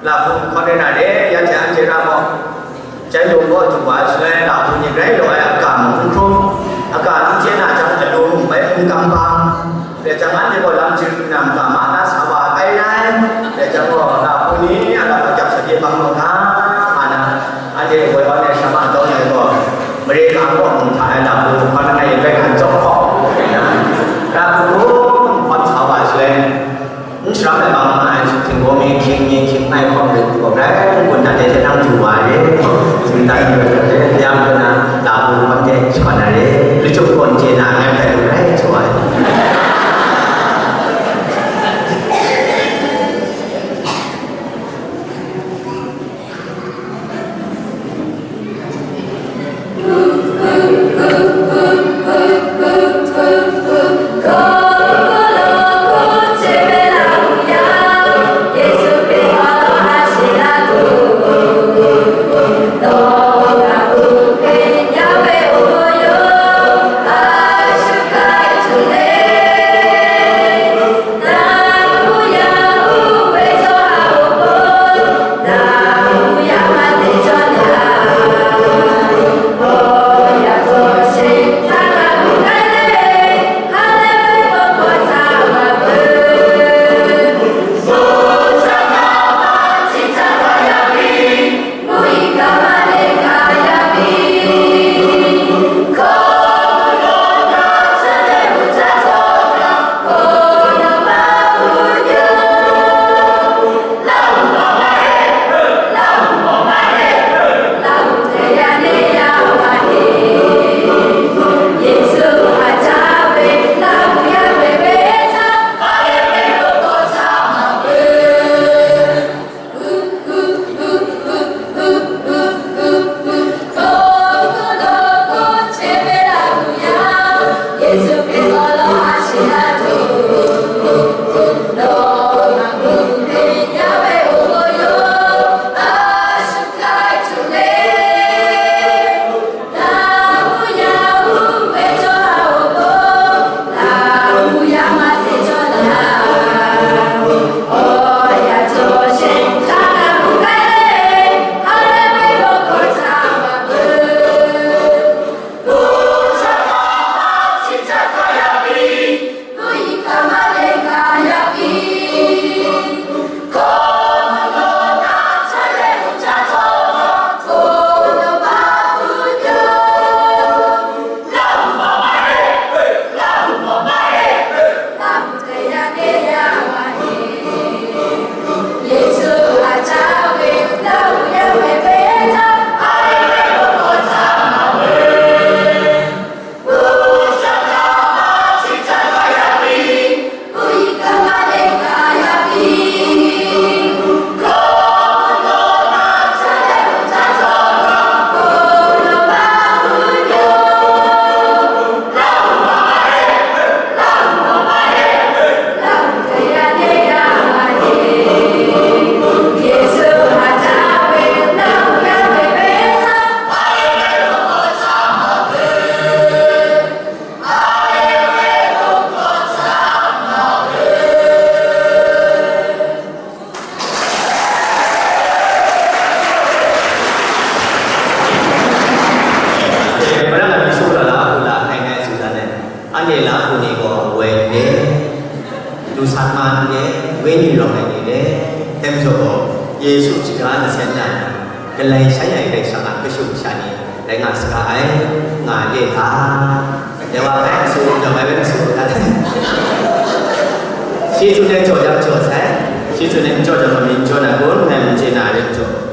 là cũng có nên là để giá trị chỉ ra một trái đồ của chủ quán sẽ là cũng như đấy rồi cảm không cảm chế là trong cái đồ mấy cảm bằng để chẳng hạn như gọi làm chừng nằm cảm mát đã xả vào cây này để chẳng gọi là cũng ní là có chặt sợi bằng một tháng là anh chị gọi vấn đề xả vào tôi này rồi mới đi làm của mình phải là cũng con này về hành trong khó ra cũng con xả vào sẽ muốn xả lại bằng này thì có mình chuyện này không được của đấy quân ta để năng chủ bài đấy chúng ta nhiều cái làm cho là cũng vấn đề còn là đấy nói chung còn chỉ là em phải được đấy chủ bài cái lấy sáng ngày để sáng cái sụp sáng này để ngài sky ngài gì ta để vào cái sụp giờ mấy bên sụp ta khi chúng ta cho ra cho sáng khi chúng ta cho mình cho là bốn ngày mình chỉ là được cho